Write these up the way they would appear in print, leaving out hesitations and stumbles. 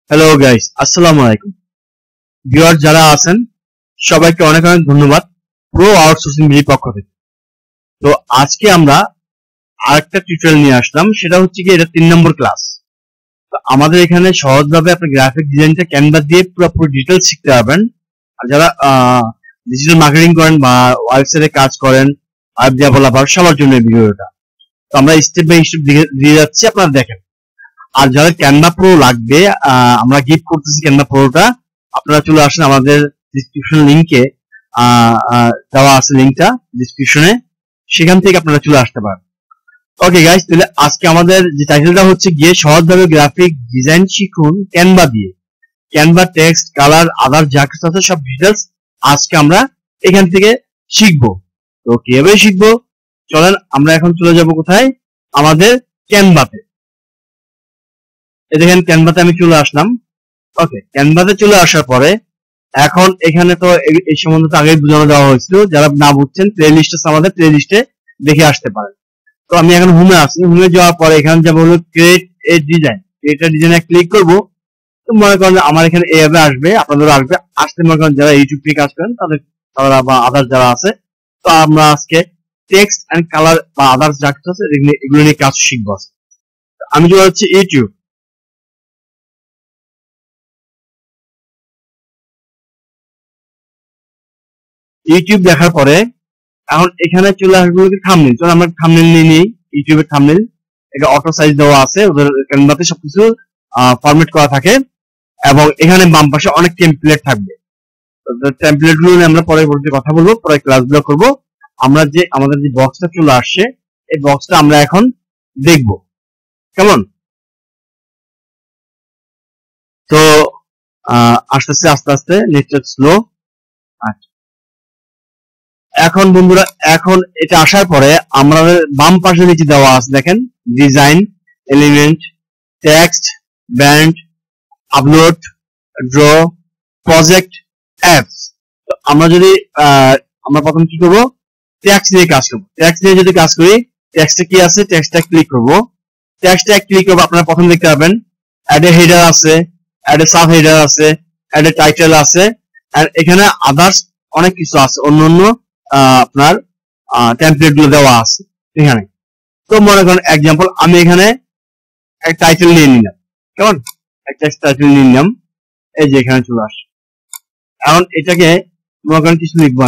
Hello guys, আসসালামু আলাইকুম। Viewer যারা আছেন সবাইকে অনেক অনেক ধন্যবাদ প্রো আউটসোর্সিং বিডির পক্ষ থেকে। তো আজকে আমরা আরেকটা টিউটোরিয়াল নিয়ে আসলাম, সেটা হচ্ছে কি এটা 3 নম্বর ক্লাস। তো আমাদের এখানে সহজভাবে আপনি গ্রাফিক ডিজাইনটা ক্যানভা দিয়ে পুরো ডিটেইলস শিখতে পারবেন। আর যারা ডিজিটাল মার্কেটিং করেন বা ওয়েবসাইটে কাজ করেন, ওয়েব ডেভেলপার, সবার জন্য এই ভিডিওটা। তো আমরা স্টেপ বাই স্টেপ দিয়ে যাচ্ছি, আপনারা দেখেন। আর যারা ক্যানভা প্রো লাগবে, আমরা গিফট করতেছি ক্যানভা প্রোটা। আপনারা চলে আসেন আমাদের ডিসক্রিপশন লিংকে, দেওয়া আছে লিংকটা ডিসক্রিপশনে, সেখান থেকে আপনারা চলে আসতে পারেন। ওকে গাইস, তাহলে আজকে আমাদের যে টাইটেলটা হচ্ছে গিয়ে সহজভাবে গ্রাফিক ডিজাইন শিখুন ক্যানভা দিয়ে। ক্যানভা টেক্সট, কালার, আদার যা কিছু আছে সব ডিটেলস আজকে আমরা এখান থেকে শিখবো। তো কিভাবে শিখবো, চলেন আমরা এখন চলে যাব কোথায়, আমাদের ক্যানভাতে। দেখেন ক্যানভাতে আমি চলে আসলাম। ওকে, ক্যানভাতে চলে আসার পরে এখন এখানে তো এই সম্বন্ধে তো আগেই বোঝানো দেওয়া হয়েছিল, যারা না বুঝছেন প্লে লিস্ট আছে আমাদের, প্লে লিস্টে দেখে আসতে পারেন। তো আমি এখন হোমে আসি, হোমে যাওয়ার পরে এখানে যাবো হলো create a design. Create a ডিজাইনে ক্লিক করবো। তো মনে করেন আমার এখানে এভাবে আসবে, আপনাদেরও আসবে। আসতে মনে করেন যারা ইউটিউব থেকে কাজ করেন তারা বা আদার যারা আছে, তো আমরা আজকে টেক্সট এন্ড কালার বা আদার্স যা কিছু আছে এগুলো নিয়ে কাজ শিখবো। আমি চলে যাচ্ছি ইউটিউব। ইউটিউব দেখার পরে এখন এখানে চলে আসবে থাম্বনেল। চলো আমরা থাম্বনেল নিয়ে নিই। ইউটিউবের থাম্বনেল এটা অটো সাইজ দেওয়া আছে, ওদের ক্যানভাতে সবকিছু ফরম্যাট করা থাকে, এবং এখানে বাম পাশে অনেক টেমপ্লেট থাকবে। টেমপ্লেট গুলো নিয়ে আমরা পরবর্তী কথা বলবো, পরে ক্লাসগুলো করবো। আমরা যে আমাদের যে বক্সটা চলে আসছে, এই বক্সটা আমরা এখন দেখব কেমন। তো আস্তে আস্তে আস্তে নেটটা স্লো। আচ্ছা, এখন বন্ধুরা, এখন এটা আসার পরে আমাদের বাম পাশে নিচে দেওয়া আছে দেখেন, design, element, text, band, upload, draw, project, apps. তো আমরা যদি আমরা প্রথম কি করব, টেক্সট নিয়ে কাজ করব। টেক্সট নিয়ে যদি কাজ করি, টেক্সটে কি আছে, টেক্সটে ক্লিক করব। টেক্সটে ক্লিক করব, আপনারা প্রথম দেখতে পাবেন অ্যাড এ হেডার আছে, অ্যাড এ সাব হেডার আছে, অ্যাড এ টাইটেল আছে, আর এখানে আদার্স অনেক কিছু আছে, অন্য আপনার টেমপ্লেট গুলো দেওয়া আছে এখানে। তো মনে করেন এক্সাম্পল আমি এখানে এক টাইটেল নিয়ে নিলাম, কেমন, একটা টাইটেল নিয়ে নিলাম, এই যে এখানে চলে আসে। এখন এটাকে মনে করেন কিছু লিখবো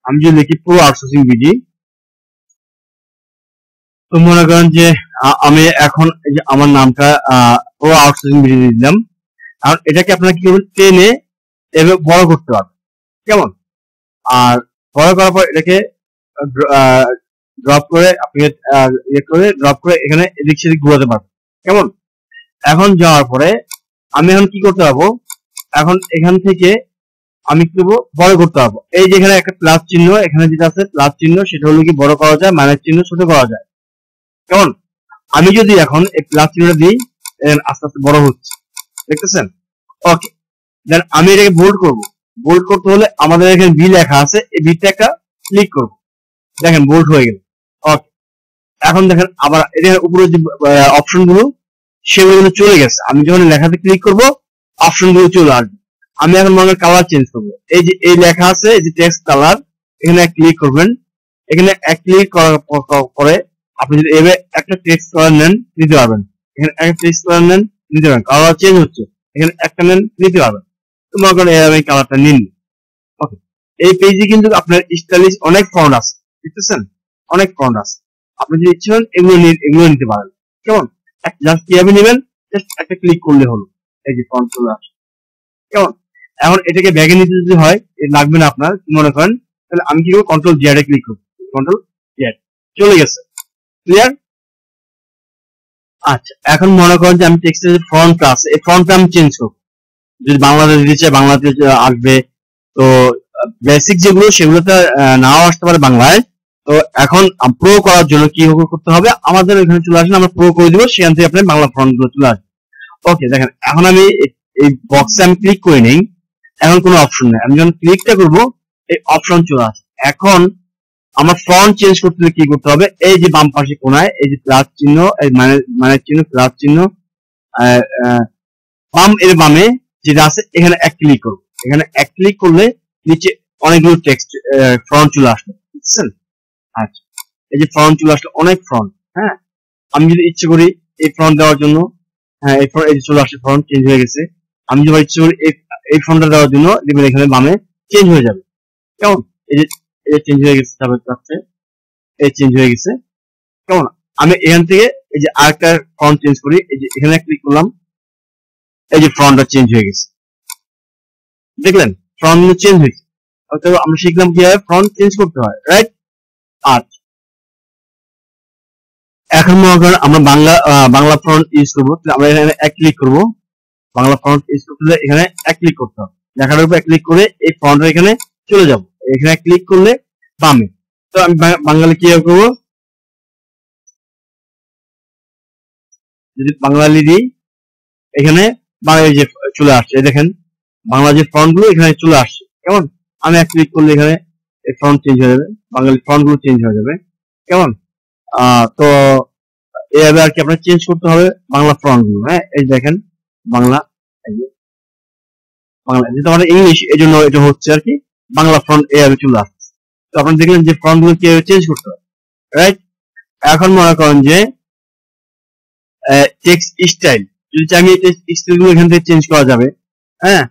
আমি যদি লিখি প্রো আউটসোর্সিং বিডি, তো মনে করেন যে আমি এখন এই যে আমার নামটা প্রো আউটসোর্সিং বিডি দিলাম। এখন এটাকে আপনারা কি করবেন, টেনে এভাবে বড় করতে পারবেন, কেমন। আর বড় করার পর এটাকে ড্রপ করে আপনি ড্রপ করে এখানে এদিক সেদিক ঘুরাতে পারবেন, কেমন। এখন যাওয়ার পরে আমি এখন কি করতে পারবো, এখন এখান থেকে আমি কি করবো, বড় করতে পারবো। এই যে এখানে একটা প্লাস চিহ্ন, এখানে যেটা আছে প্লাস চিহ্ন, সেটা হলো কি বড় করা যায়, মাইনাস চিহ্ন ছোট করা যায়, কেমন। আমি যদি এখন এই প্লাস চিহ্নটা দিই, আস্তে আস্তে বড় হচ্ছে, দেখতেছেন। ওকে, দেন আমি এটাকে বোল্ড করবো। বোল্ড করতে হলে আমাদের এখানে বি লেখা আছে, এই বিটা একটা ক্লিক করবো, দেখেন বোল্ড হয়ে গেল। ওকে, এখন দেখেন আবার এর উপরে যে অপশন গুলো সেগুলো চলে গেছে। আমি যখন লেখাতে ক্লিক করব, অপশন গুলো চলে আসবে। আমি এখন মনে কালার চেঞ্জ করবো। এই যে এই লেখা আছে, এই যে টেক্সট কালার, এখানে ক্লিক করবেন। এখানে এক ক্লিক করার পরে আপনি যদি এভাবে একটা টেক্সট কালার নেন, নিতে পারবেন। এখানে একটা টেক্সট কালার নেন, নিতে পারবেন। কালার চেঞ্জ হচ্ছে, এখানে একটা নেন, নিতে পারবেন। তো মনে করেন এইভাবে কালারটা নিন। ওকে, এই পেজে কিন্তু আপনার স্টাইলিশ অনেক ফন্ট আছে, দেখতেছেন, অনেক ফন্ট আছে। আপনি যদি ইচ্ছে করেন এগুলো নিতে পারেন, কেমন। জাস্ট কিভাবে নেবেন, জাস্ট একটা ক্লিক করলে হলো, এই যে ফন্ট চলে আসে, কেমন। এখন এটাকে ব্যাগে নিতে যদি হয়, লাগবে না আপনার, মনে করেন, তাহলে আমি কি করবো, কন্ট্রোল জেড এ ক্লিক করবো, কন্ট্রোল জেড, চলে গেছে, ক্লিয়ার। আচ্ছা, এখন মনে করেন যে আমি টেক্সটের ফন্টটা আছে, এই ফন্টটা আমি চেঞ্জ করবো। যদি বাংলাদেশ দিতে চাই, বাংলাদেশ আসবে। তো বেসিক যেগুলো, সেগুলোতে নাও আসতে পারে বাংলায়। তো এখন প্রো করার জন্য কি করতে হবে, আমাদের এখানে চলে আসেন, আমরা প্রো করে দিব, সেখান থেকে আপনার বাংলা ফন্ট গুলো চলে আসবে। ওকে, দেখেন এখন আমি এই বক্সে আমি ক্লিক করে নেই, এখন কোনো অপশন নেই। আমি যখন ক্লিকটা করবো, এই অপশন চলে আসে। এখন আমার ফন্ট চেঞ্জ করতে হলে কি করতে হবে, এই যে বাম পাশে কোনায় এই যে প্লাস চিহ্ন, এই মাইনাস চিহ্ন, প্লাস চিহ্ন, বামে যেটা আছে এখানে এক ক্লিক করব। এখানে এক ক্লিক করলে নিচে অনেকগুলো টেক্সট ফ্রন্ট চলে আসলো, বুঝছেন? আচ্ছা, এই যে ফ্রন্ট চলে আসলো, অনেক ফ্রন্ট। হ্যাঁ, আমি যদি ইচ্ছে করি এই ফ্রন্ট দেওয়ার জন্য, হ্যাঁ এই ফ্রন্ট, এই যে চলে আসছে, ফ্রন্ট চেঞ্জ হয়ে গেছে। আমি যদি ইচ্ছে করি এই ফ্রন্টটা দেওয়ার জন্য, দেখবেন এখানে বামে চেঞ্জ হয়ে যাবে। কেমন? এই যে চেঞ্জ হয়ে গেছে, তারপরে এই চেঞ্জ হয়ে গেছে। কেমন? আমি এখান থেকে এই যে আরেকটা ফ্রন্ট চেঞ্জ করি, এই যে এখানে ক্লিক করলাম, এই যে ফ্রন্টটা চেঞ্জ হয়ে গেছে, দেখলেন? ফ্রন্ট চেঞ্জ হয়েছে। অর্থাৎ আমরা শিখলাম কিভাবে ফ্রন্ট চেঞ্জ করতে হয়, রাইট? আচ্ছা, এখন মনে করেন আমরা বাংলা ফ্রন্ট ইউজ করবো, আমরা এখানে এক ক্লিক করবো। বাংলা ফ্রন্ট ইউজ করতে হলে এখানে এক ক্লিক করতে হবে, লেখাটার উপর এক ক্লিক করে এই ফ্রন্টের এখানে চলে যাব। এখানে ক্লিক করলে বামে। তো আমি বাঙালি কিভাবে করবো, যদি বাঙালি দিই, এখানে বাংলা যে চলে আসছে, দেখেন বাংলা যে ফ্রন্ট গুলো এখানে চলে আসছে। কেমন? আমি এক ক্লিক করলে এখানে ফ্রন্ট চেঞ্জ হয়ে যাবে, বাঙালি ফ্রন্ট গুলো চেঞ্জ হয়ে যাবে। কেমন? তো এইভাবে আর কি আপনার চেঞ্জ করতে হবে বাংলা ফ্রন্ট গুলো। হ্যাঁ, এই দেখেন বাংলা, এই যে বাংলা, যেহেতু আমাদের ইংলিশ, এই জন্য এটা হচ্ছে আর কি বাংলা ফ্রন্ট এইভাবে চলে আসছে। তো আপনি দেখলেন যে ফ্রন্ট গুলো কিভাবে চেঞ্জ করতে হবে, রাইট? এখন মনে করেন যে টেক্সট স্টাইল, যদি চাই আমি টেক্সট স্টাইল গুলো এখান থেকে চেঞ্জ করা যাবে। হ্যাঁ,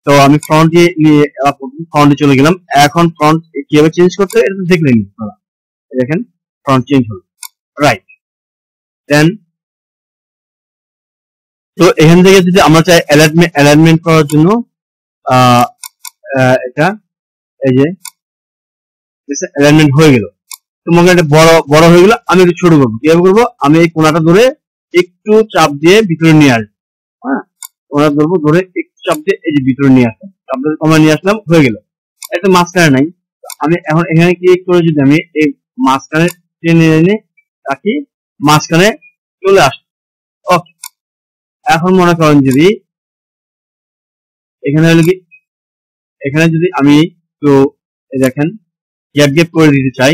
তো আমি ফ্রন্টে চলে গেলাম। এখন ফ্রন্ট কিভাবে চেঞ্জ করতে হয় এটা তো দেখলেন, দেখেন ফ্রন্ট চেঞ্জ হলো, রাইট? দেন তো এখান থেকে যদি আমরা চাই অ্যালাইনমেন্ট করার জন্য, এটা এই যে অ্যালাইনমেন্ট হয়ে গেল। তো মনে করেন এটা বড় হয়ে গেল, আমি একটু ছোট করবো। কিভাবে করবো, আমি এই কোনাটা ধরে একটু চাপ দিয়ে ভিতরে নিয়ে আসবো। হ্যাঁ, কোনা ধরবো, ধরে একটু চাপ দিয়ে এই যে ভিতরে নিয়ে আসলাম, চাপ দিয়ে কমা নিয়ে আসলাম, হয়ে গেল। একটা মাঝখানে নাই, আমি এখন এখানে ক্লিক করে যদি আমি এই মাঝখানে টেনে এনে রাখি, মাঝখানে চলে আসে। ওকে, এখন মনে করেন যদি এখানে হলো কি, এখানে যদি আমি তো দেখেন গ্যাপ করে দিতে চাই,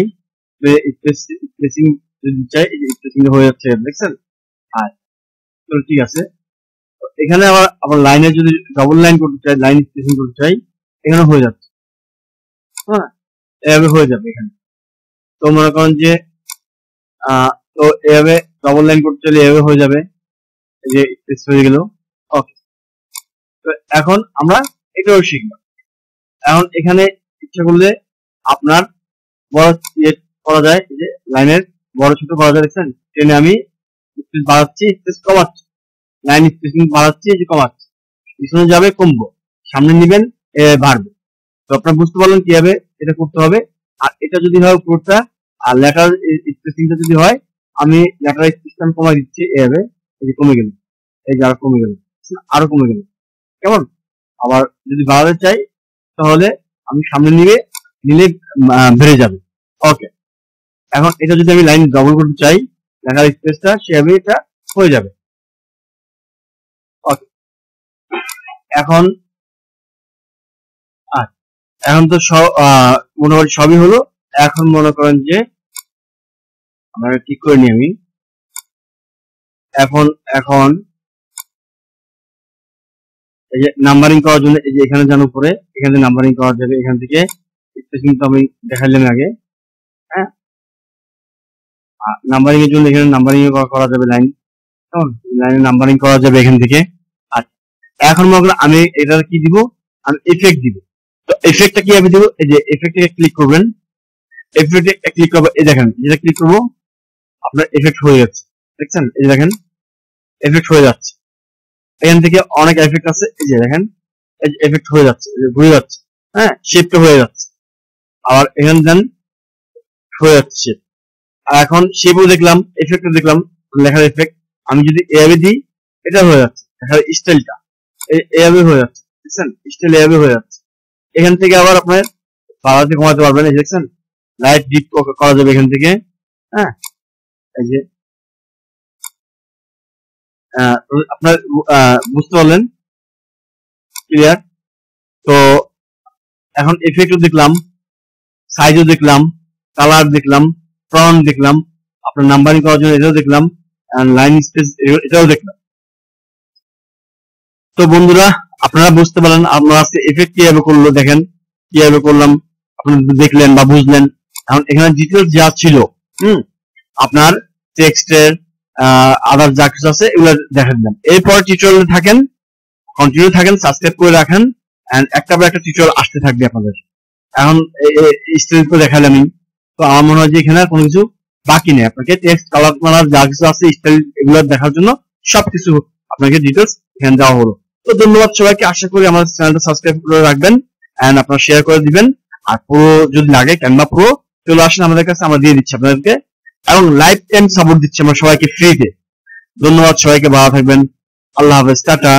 স্পেসিং যদি চাই, এই যে স্পেসিং হয়ে যাচ্ছে, দেখছেন? আর তো ঠিক আছে। এখানে আবার লাইনে যদি ডবল লাইন করতে চাই, লাইন স্পেসিং করতে চাই, এখানে হয়ে যাচ্ছে। হ্যাঁ, এভাবে হয়ে যাবে এখানে। তো মনে করেন যে তো এভাবে ডবল লাইন করতে চাইলে এভাবে হয়ে যাবে, এই যে স্পেস হয়ে গেল। ওকে, তো এখন আমরা এটাও শিখলাম। এখন এখানে ইচ্ছা করলে আপনার বড় করা যায়, এই যে লাইনের বড় ছোট করা যায়, দেখছেন? ট্রেনে আমি স্পেস বাড়াচ্ছি, স্পেস কমাচ্ছি, লাইন স্পেসিং বাড়াচ্ছি, এই যে কমাচ্ছি, পিছনে যাবে কমবো, সামনে নিবেন বাড়বে। তো আপনারা বুঝতে পারলেন কিভাবে এটা করতে হবে। আর এটা যদি হয় উপরটা, আর লেটার স্পেসিংটা যদি হয়, আমি লেটার স্পেসিং কমাই দিচ্ছি, এভাবে এই যে কমে গেল, এই যে আরো কমে গেল, আরো কমে গেল। কেমন? আবার যদি বাড়াতে চাই তাহলে আমি সামনে নিলে বেড়ে যাবে। ওকে, এখন এটা যদি আমি লাইন ডবল করতে চাই, লেখার স্পেসটা সেভাবে এটা হয়ে যাবে। ওকে, এখন এখন তো মোটামুটি সবই হলো। এখন মনে করেন যে আমরা ঠিক করে নিই আমি। এখন এখন এই যে নাম্বারিং করার জন্য, এই যে এখানে যান উপরে, এখানে নাম্বারিং করা যাবে। এখান থেকে স্পেসিং তো আমি দেখাইলাম আগে। হ্যাঁ, নাম্বারিং এর জন্য এখানে নাম্বারিং করা যাবে, লাইন, কেমন? লাইনে নাম্বারিং করা যাবে এখান থেকে। আচ্ছা, এখন মনে করেন আমি এটার কি দিব, আমি এফেক্ট দিব। তো এফেক্টটা কিভাবে দিব, এই যে এফেক্টে ক্লিক করবেন, এফেক্টে ক্লিক করবেন, এই দেখেন যেটা ক্লিক করবো আপনার এফেক্ট হয়ে যাচ্ছে, দেখছেন? এই যে দেখেন এফেক্ট হয়ে যাচ্ছে। এখান থেকে অনেক এফেক্ট আছে, এই যে দেখেন এফেক্ট হয়ে যাচ্ছে, ঘুরে যাচ্ছে। হ্যাঁ, শেপটা হয়ে যাচ্ছে। আবার এখানে দেন হয়ে যাচ্ছে। আর এখন শেপও দেখলাম, এফেক্টও দেখলাম, লেখার এফেক্ট। আমি যদি এভাবে দিই, এটা হয়ে যাচ্ছে, লেখার স্টাইলটা এভাবে হয়ে যাচ্ছে, দেখছেন? স্টাইল এভাবে হয়ে যাচ্ছে। এখান থেকে আবার আপনার বাড়াতে কমাতে পারবেন, এই দেখছেন? লাইট ডিপ করা যাবে এখান থেকে। হ্যাঁ, এই যে আপনার বুঝতে পারলেন, ক্লিয়ার? তো এখন এফেক্টও দেখলাম, সাইজও দেখলাম, কালার দেখলাম, ফ্রন্ট দেখলাম, আপনার নাম্বারিং করার জন্য এটাও দেখলাম, লাইন স্পেস এটাও দেখলাম। তো বন্ধুরা, আপনারা বুঝতে পারলেন আমরা আজকে এফেক্ট কিভাবে করলো, দেখেন কিভাবে করলাম, আপনারা দেখলেন বা বুঝলেন। এখন এখানে ডিটেলস যা ছিল, আপনার টেক্সটের আদার যা কিছু আছে এগুলো দেখা দিলাম। এরপর টিউটোরিয়ালে থাকেন, কন্টিনিউ থাকেন, সাবস্ক্রাইব করে রাখেন, এন্ড একটা পর একটা টিউটোরিয়াল আসতে থাকবে আপনাদের। এখন স্টাইল তো দেখালাম আমি, তো আমার মনে হয় যে এখানে কোনো কিছু বাকি নেই। আপনাকে টেক্সট কালার যা কিছু আছে স্টাইল এগুলো দেখার জন্য সবকিছু আপনাকে ডিটেলস এখানে দেওয়া হলো। তো ধন্যবাদ সবাইকে, আশা করি আমার চ্যানেলটা সাবস্ক্রাইব করে রাখবেন এন্ড আপনারা শেয়ার করে দিবেন। আর পুরো যদি লাগে ক্যানভা প্রো চলে আসেন আমাদের কাছে, আমরা দিয়ে দিচ্ছি আপনাদেরকে, এবং লাইফ টাইম সাপোর্ট দিচ্ছি আমরা সবাইকে ফ্রিতে। ধন্যবাদ সবাইকে, ভালো থাকবেন, আল্লাহ হাফেজ, টাটা।